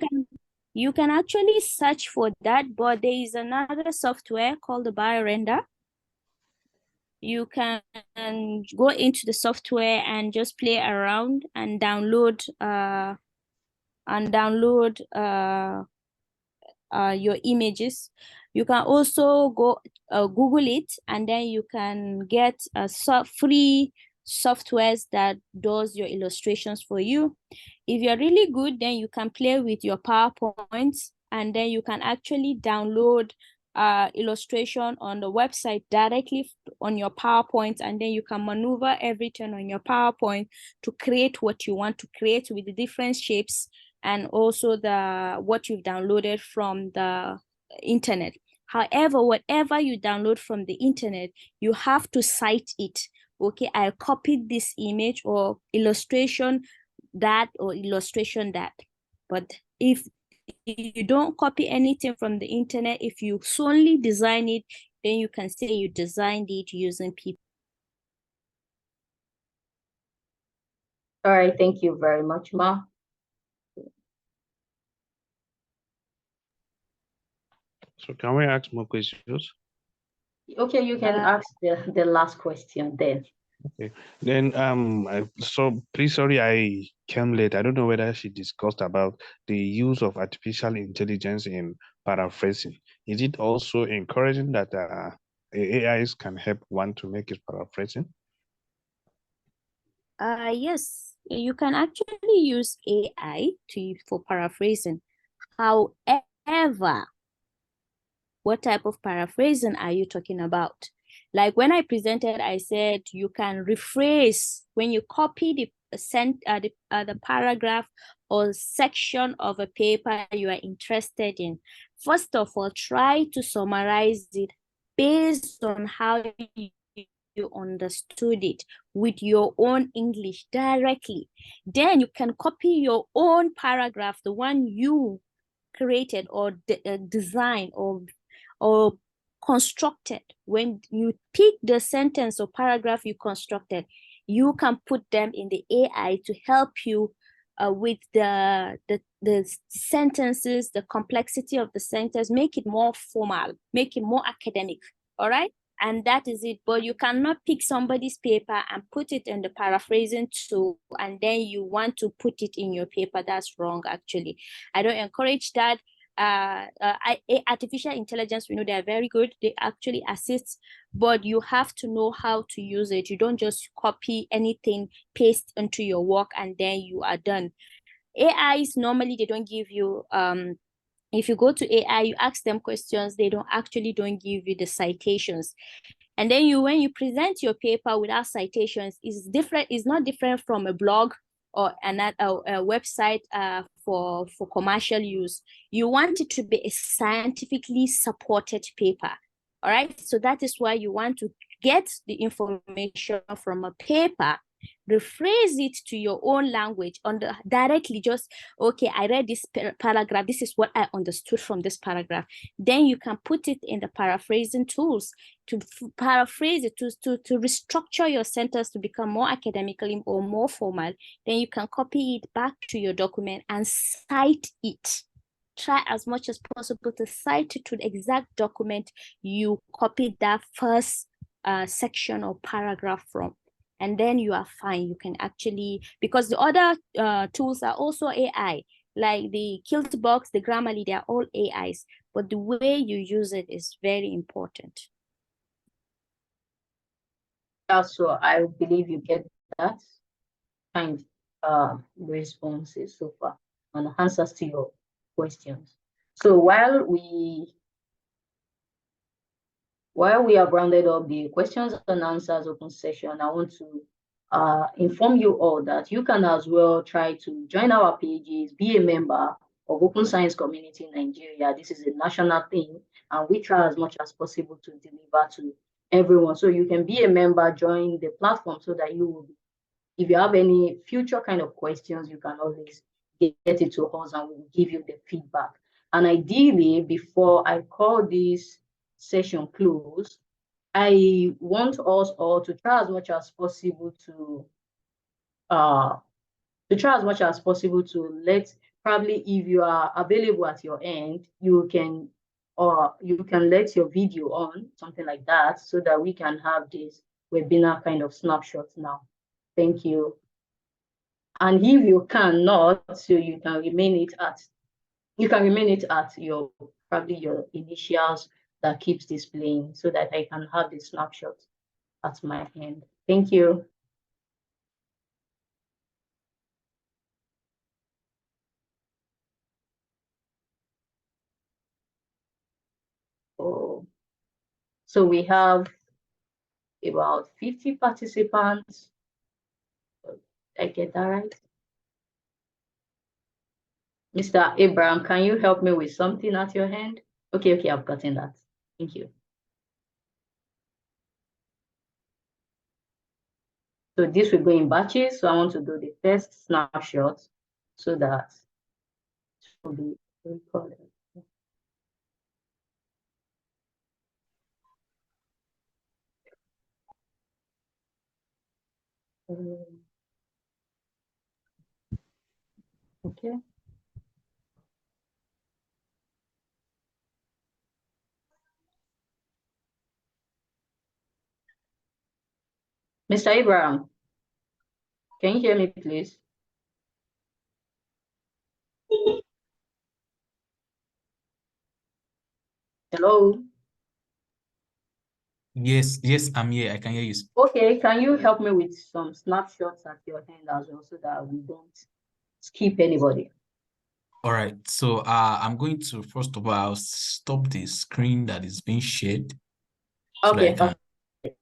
can actually search for that, but there is another software called the BioRender. You can go into the software and just play around and download your images. You can also go Google it, and then you can get free softwares that does your illustrations for you. If you're really good, then you can play with your PowerPoints, and then you can actually download illustration on the website directly on your PowerPoint, and then you can maneuver everything on your PowerPoint to create what you want to create with the different shapes and also what you've downloaded from the internet. However, whatever you download from the internet, you have to cite it. Okay, I copied this image or illustration that or illustration that. But if you don't copy anything from the internet, if you solely design it, then you can say you designed it using people. All right, thank you very much, Ma. So can we ask more questions? Okay, you can ask the last question then. Okay. Then so please, sorry, I came late. I don't know whether she discussed about the use of artificial intelligence in paraphrasing. Is it also encouraging that AIs can help one to make his paraphrasing? Yes, you can actually use AI for paraphrasing. However, what type of paraphrasing are you talking about? Like when I presented, I said you can rephrase when you copy the paragraph or section of a paper you are interested in. First of all, try to summarize it based on how you understood it with your own English directly. Then you can copy your own paragraph, the one you created or designed or constructed. When you pick the sentence or paragraph you constructed, you can put them in the AI to help you with the sentences, the complexity of the sentence, make it more formal, make it more academic. All right. And that is it. But you cannot pick somebody's paper and put it in the paraphrasing tool, and then you want to put it in your paper. That's wrong, actually. I don't encourage that. artificial intelligence, we know they are very good. They actually assist, but you have to know how to use it. You don't just copy anything, paste into your work, and then you are done. AIs, normally, they don't give you, if you go to AI, you ask them questions, they don't give you the citations. And then when you present your paper without citations, it's not different from a blog or a website for commercial use. You want it to be a scientifically supported paper. All right. So that is why you want to get the information from a paper, rephrase it to your own language directly. Just, okay, I read this paragraph. This is what I understood from this paragraph. Then you can put it in the paraphrasing tools to paraphrase it, to restructure your sentence to become more academically or more formal. Then you can copy it back to your document and cite it. Try as much as possible to cite it to the exact document you copied that first section or paragraph from. And then you are fine. You can actually, because the other tools are also AI, like the Kiltbox, the Grammarly, they are all AIs. But the way you use it is very important. Also, I believe you get that kind responses so far and answers to your questions. So while we have rounded up the questions and answers open session, I want to inform you all that you can as well try to join our pages, be a member of Open Science Community Nigeria. This is a national thing, and we try as much as possible to deliver to everyone. So you can be a member, join the platform so that you will be, if you have any future kind of questions, you can always get it to us and we will give you the feedback. And ideally, before I call this session closed, I want us all to try as much as possible to let, probably if you are available at your end, you can let your video on, something like that, so that we can have this webinar kind of snapshot now. Thank you. And if you cannot, so you can remain it at your, probably your initials that keeps displaying, so that I can have the snapshot at my hand. Thank you. Oh, so we have about 50 participants. I get that right? Mr. Abraham, can you help me with something at your hand? Okay, I've gotten that. Thank you. So this will go in batches. So I want to do the first snapshot so that it will be recorded. Okay. Mr. Abraham, can you hear me, please? Hello? Yes, I'm here. I can hear you. Okay, can you help me with some snapshots at your hand as well so that we don't skip anybody? All right. So I'm going to, first of all, stop the screen that is being shared so Okay, that I can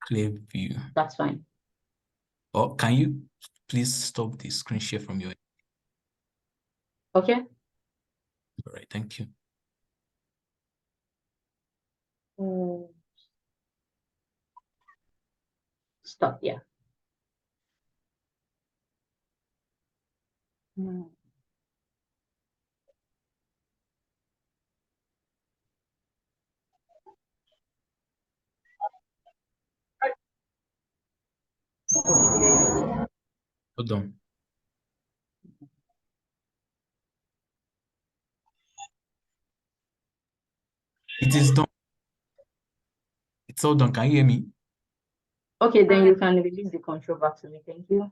clear view. that's fine. Or can you please stop the screen share from your end? Okay. All right, thank you. Stop, yeah. Okay. Hold on. It is done. It's all done. Can you hear me? Okay, then you can release the control back to me. Thank you.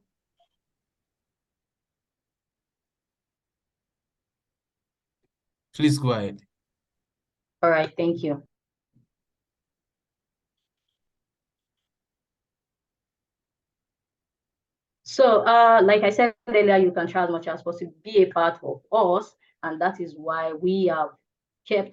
Please go ahead. All right, thank you. So, like I said earlier, you can try as much as possible, be a part of us, and that is why we have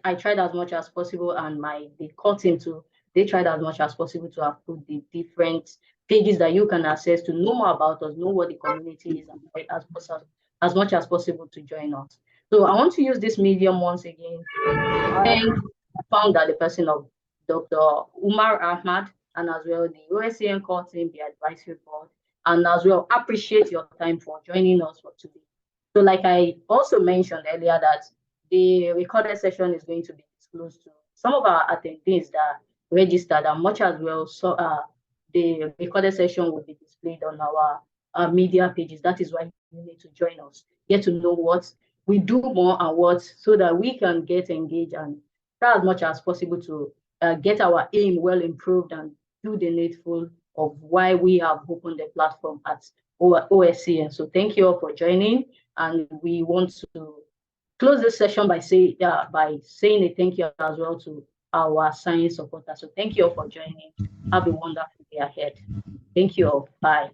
I tried as much as possible, and the core team too, they tried as much as possible to have put the different pages that you can access to know more about us, know what the community is, and as much as possible to join us. So I want to use this medium once again to thank the founder, the person of Dr. Umar Ahmad, and as well the OSCN core team, the advisory board, and as well appreciate your time for joining us for today. So like I also mentioned earlier that the recorded session is going to be disclosed to some of our attendees that registered, and much as well, so the recorded session will be displayed on our media pages. That is why you need to join us, get to know what we do more and what, so that we can get engaged and try as much as possible to get our aim well improved and do the needful of why we have opened the platform at OSCN. So thank you all for joining, and we want to close this session by saying a thank you as well to our science supporters. So thank you all for joining. Have a wonderful day ahead. Thank you all. Bye.